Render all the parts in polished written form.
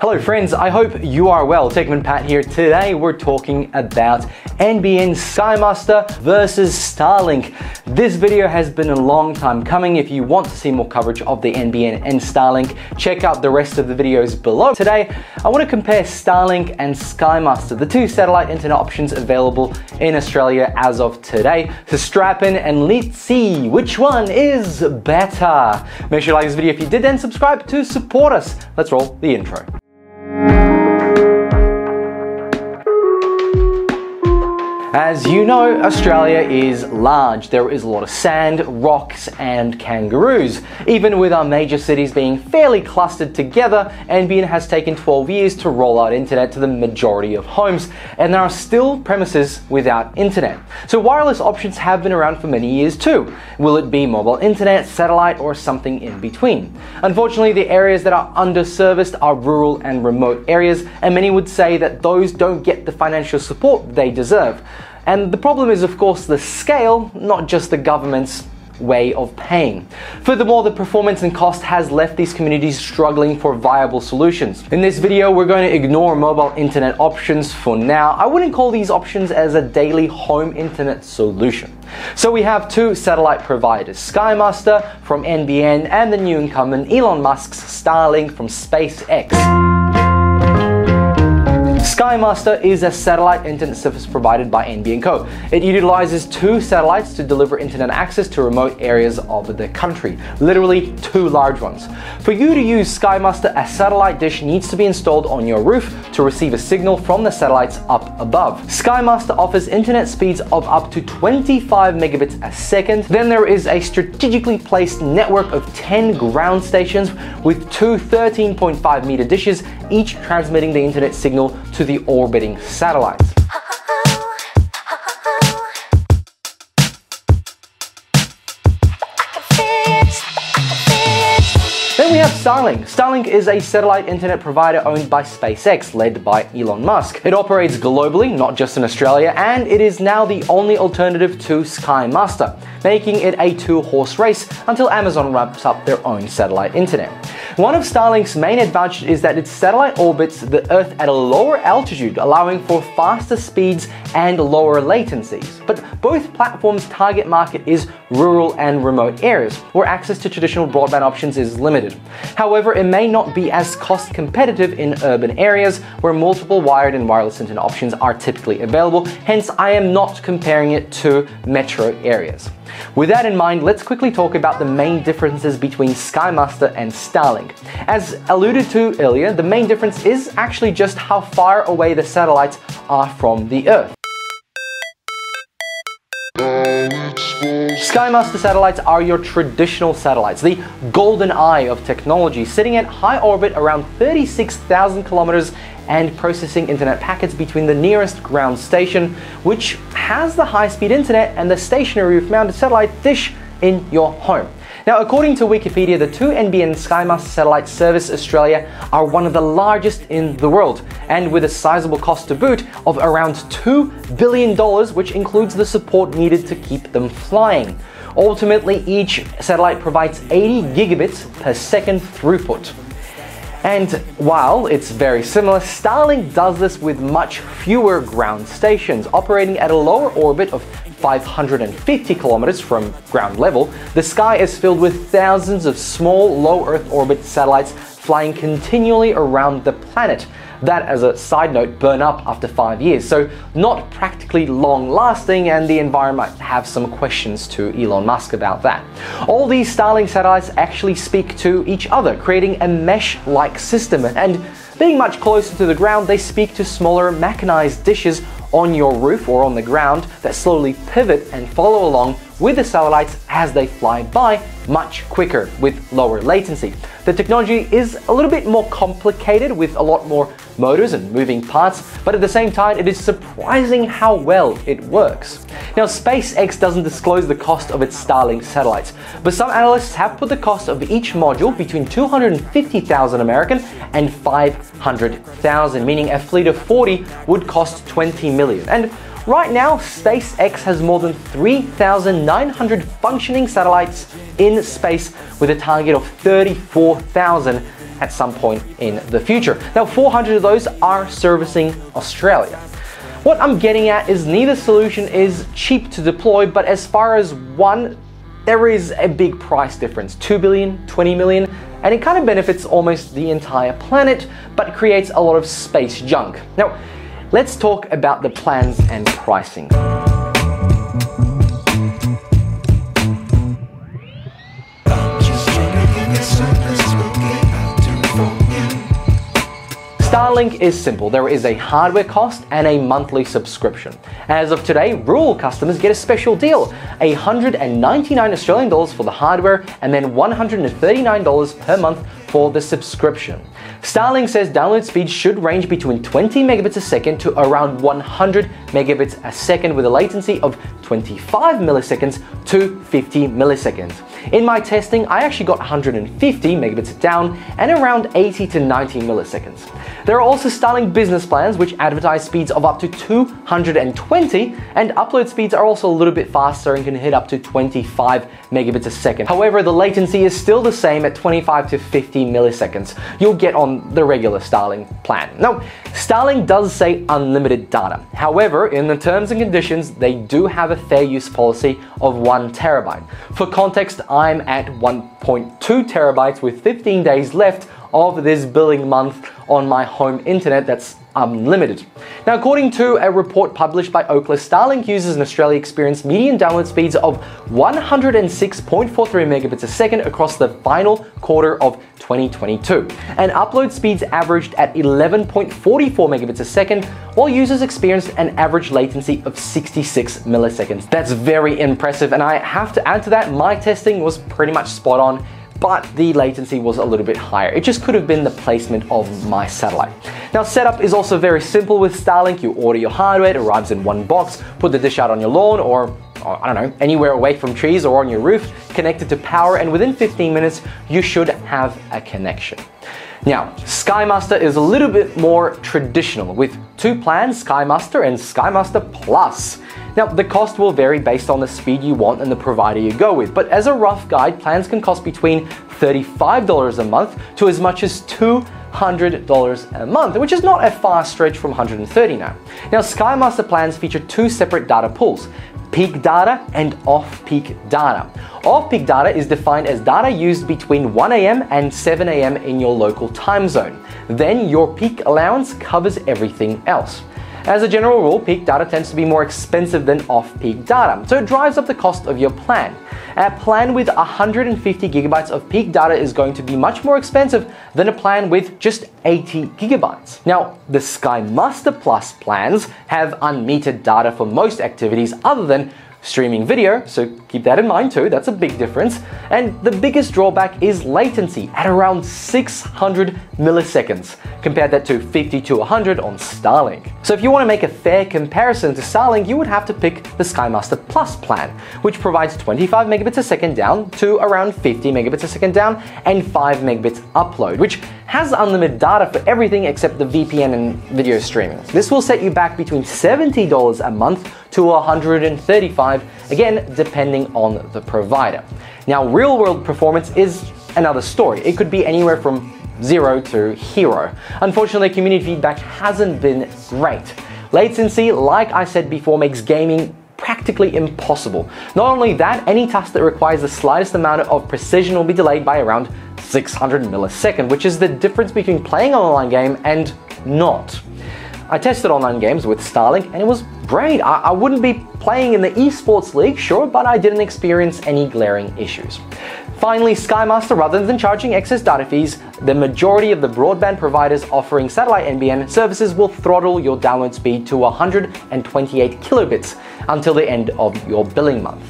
Hello friends, I hope you are well. TechManPat here. Today we're talking about NBN SkyMaster versus Starlink. This video has been a long time coming. If you want to see more coverage of the NBN and Starlink, check out the rest of the videos below. Today, I want to compare Starlink and SkyMaster, the two satellite internet options available in Australia as of today. So strap in and let's see which one is better. Make sure you like this video if you did, and subscribe to support us. Let's roll the intro. As you know, Australia is large. There is a lot of sand, rocks, and kangaroos. Even with our major cities being fairly clustered together, NBN has taken 12 years to roll out internet to the majority of homes, and there are still premises without internet. So wireless options have been around for many years too. Will it be mobile internet, satellite, or something in between? Unfortunately, the areas that are underserviced are rural and remote areas, and many would say that those don't get the financial support they deserve. And the problem is, of course, the scale, not just the government's way of paying. Furthermore, the performance and cost has left these communities struggling for viable solutions. In this video, we're going to ignore mobile internet options for now. I wouldn't call these options as a daily home internet solution. So we have two satellite providers, SkyMaster from NBN and the new incumbent Elon Musk's Starlink from SpaceX. SkyMaster is a satellite internet service provided by NBN Co. It utilizes two satellites to deliver internet access to remote areas of the country, literally two large ones. For you to use SkyMaster, a satellite dish needs to be installed on your roof to receive a signal from the satellites up above. SkyMaster offers internet speeds of up to 25 megabits a second. Then there is a strategically placed network of 10 ground stations with two 13.5 meter dishes, each transmitting the internet signal to the orbiting satellites. Then we have Starlink. Starlink is a satellite internet provider owned by SpaceX, led by Elon Musk. It operates globally, not just in Australia, and it is now the only alternative to SkyMaster, making it a two-horse race until Amazon ramps up their own satellite internet. One of Starlink's main advantages is that its satellite orbits the Earth at a lower altitude, allowing for faster speeds and lower latencies. But both platforms' target market is rural and remote areas, where access to traditional broadband options is limited. However, it may not be as cost competitive in urban areas where multiple wired and wireless internet options are typically available, hence I am not comparing it to metro areas. With that in mind, let's quickly talk about the main differences between SkyMaster and Starlink. As alluded to earlier, the main difference is actually just how far away the satellites are from the Earth. SkyMaster satellites are your traditional satellites, the golden eye of technology, sitting at high orbit around 36,000 kilometers and processing internet packets between the nearest ground station, which has the high-speed internet, and the stationary roof-mounted satellite dish in your home. Now, according to Wikipedia, the two NBN SkyMaster satellites service Australia are one of the largest in the world, and with a sizable cost to boot of around $2 billion, which includes the support needed to keep them flying. Ultimately, each satellite provides 80 gigabits per second throughput. And while it's very similar, Starlink does this with much fewer ground stations. Operating at a lower orbit of 550 kilometers from ground level, the sky is filled with thousands of small low Earth orbit satellites flying continually around the planet. That, as a side note, burn up after 5 years, so not practically long lasting, and the environment might have some questions to Elon Musk about that. All these Starlink satellites actually speak to each other, creating a mesh-like system, and being much closer to the ground, they speak to smaller mechanized dishes on your roof or on the ground that slowly pivot and follow along with the satellites as they fly by much quicker with lower latency. The technology is a little bit more complicated with a lot more motors and moving parts, but at the same time, it is surprising how well it works. Now, SpaceX doesn't disclose the cost of its Starlink satellites, but some analysts have put the cost of each module between 250,000 American and 500,000, meaning a fleet of 40 would cost 20 million. And right now, SpaceX has more than 3,900 functioning satellites in space, with a target of 34,000 at some point in the future. Now, 400 of those are servicing Australia. What I'm getting at is neither solution is cheap to deploy, but as far as one, there is a big price difference, 2 billion, 20 million, and it kind of benefits almost the entire planet, but creates a lot of space junk. Now, let's talk about the plans and pricing. Starlink is simple. There is a hardware cost and a monthly subscription. As of today, rural customers get a special deal, $199 Australian dollars for the hardware and then $139 per month for the subscription. Starlink says download speeds should range between 20 megabits a second to around 100 megabits a second with a latency of 25 milliseconds to 50 milliseconds. In my testing, I actually got 150 megabits down and around 80 to 90 milliseconds. There are also Starlink business plans which advertise speeds of up to 220, and upload speeds are also a little bit faster and can hit up to 25 megabits a second. However, the latency is still the same at 25 to 50 milliseconds you'll get on the regular Starlink plan. Now, Starlink does say unlimited data. However, in the terms and conditions, they do have a fair use policy of 1 terabyte. For context, I'm at 1.2 terabytes with 15 days left of this billing month on my home internet that's unlimited. Now, according to a report published by Ookla, Starlink users in Australia experienced median download speeds of 106.43 megabits a second across the final quarter of 2022, and upload speeds averaged at 11.44 megabits a second, while users experienced an average latency of 66 milliseconds. That's very impressive, and I have to add to that, my testing was pretty much spot on, but the latency was a little bit higher. It just could have been the placement of my satellite. Now, setup is also very simple with Starlink. You order your hardware, it arrives in one box, put the dish out on your lawn or I don't know, anywhere away from trees or on your roof, connected to power, and within 15 minutes, you should have a connection. Now, SkyMaster is a little bit more traditional with 2 plans, SkyMaster and SkyMaster Plus. Now, the cost will vary based on the speed you want and the provider you go with, but as a rough guide, plans can cost between $35 a month to as much as $200 a month, which is not a far stretch from $130 now. Now, SkyMaster plans feature 2 separate data pools, peak data and off-peak data. Off-peak data is defined as data used between 1 AM and 7 AM in your local time zone. Then your peak allowance covers everything else. As a general rule, peak data tends to be more expensive than off-peak data, so it drives up the cost of your plan. A plan with 150 gigabytes of peak data is going to be much more expensive than a plan with just 80 gigabytes. Now, the SkyMaster Plus plans have unmetered data for most activities other than streaming video, so keep that in mind too, that's a big difference. And the biggest drawback is latency at around 600 milliseconds. Compare that to 50 to 100 on Starlink. So if you want to make a fair comparison to Starlink, you would have to pick the SkyMaster Plus plan, which provides 25 megabits a second down to around 50 megabits a second down and 5 megabits upload, which has unlimited data for everything except the VPN and video streaming. This will set you back between $70 a month to $135, again, depending on the provider. Now, real-world performance is another story. It could be anywhere from 0 to hero. Unfortunately, community feedback hasn't been great. Latency, like I said before, makes gaming practically impossible. Not only that, any task that requires the slightest amount of precision will be delayed by around 600 milliseconds, which is the difference between playing an online game and not. I tested online games with Starlink and it was great. I wouldn't be playing in the esports league, sure, but I didn't experience any glaring issues. Finally, SkyMaster, rather than charging excess data fees, the majority of the broadband providers offering satellite NBN services will throttle your download speed to 128 kilobits until the end of your billing month.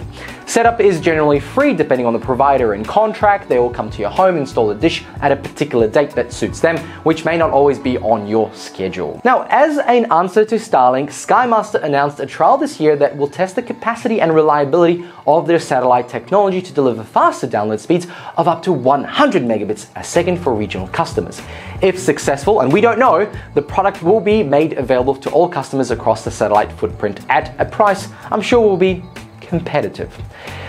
Setup is generally free depending on the provider and contract. They will come to your home, install a dish at a particular date that suits them, which may not always be on your schedule. Now, as an answer to Starlink, SkyMaster announced a trial this year that will test the capacity and reliability of their satellite technology to deliver faster download speeds of up to 100 megabits a second for regional customers. If successful, and we don't know, the product will be made available to all customers across the satellite footprint at a price I'm sure will be competitive.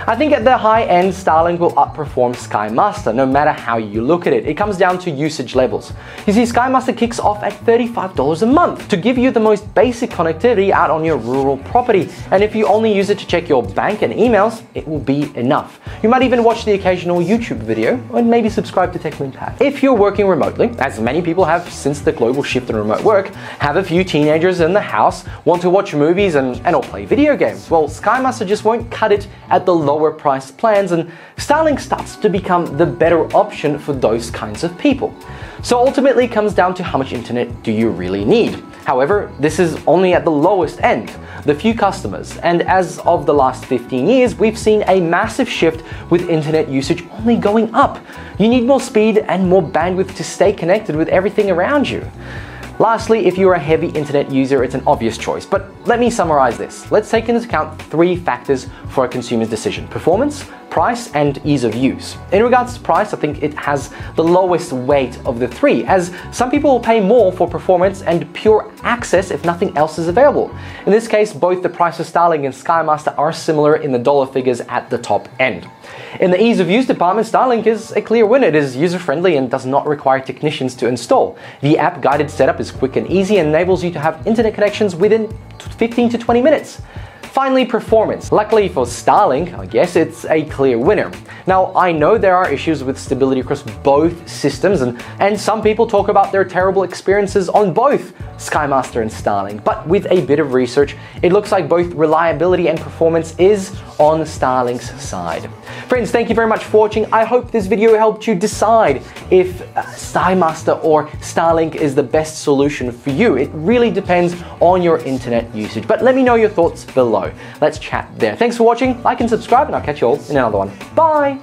I think at the high end, Starlink will outperform SkyMaster, no matter how you look at it. It comes down to usage levels. You see, SkyMaster kicks off at $35 a month to give you the most basic connectivity out on your rural property. And if you only use it to check your bank and emails, it will be enough. You might even watch the occasional YouTube video and maybe subscribe to TechManPat. If you're working remotely, as many people have since the global shift in remote work, have a few teenagers in the house, want to watch movies and or play video games, well, SkyMaster just won't cut it at the lower price plans, and Starlink starts to become the better option for those kinds of people. So ultimately it comes down to how much internet do you really need. However, this is only at the lowest end, the few customers, and as of the last 15 years, we've seen a massive shift with internet usage only going up. You need more speed and more bandwidth to stay connected with everything around you. Lastly, if you're a heavy internet user, it's an obvious choice, but let me summarize this. Let's take into account 3 factors for a consumer's decision: performance, price, and ease of use. In regards to price, I think it has the lowest weight of the 3, as some people will pay more for performance and pure access if nothing else is available. In this case, both the price of Starlink and SkyMaster are similar in the dollar figures at the top end. In the ease of use department, Starlink is a clear winner. It is user-friendly and does not require technicians to install. The app-guided setup is quick and easy and enables you to have internet connections within 15 to 20 minutes. Finally, performance. Luckily for Starlink, I guess it's a clear winner. Now, I know there are issues with stability across both systems, and some people talk about their terrible experiences on both SkyMaster and Starlink, but with a bit of research, it looks like both reliability and performance is on Starlink's side. Friends, thank you very much for watching. I hope this video helped you decide if SkyMaster or Starlink is the best solution for you. It really depends on your internet usage, but let me know your thoughts below. Let's chat there. Thanks for watching, like and subscribe, and I'll catch you all in another one. Bye!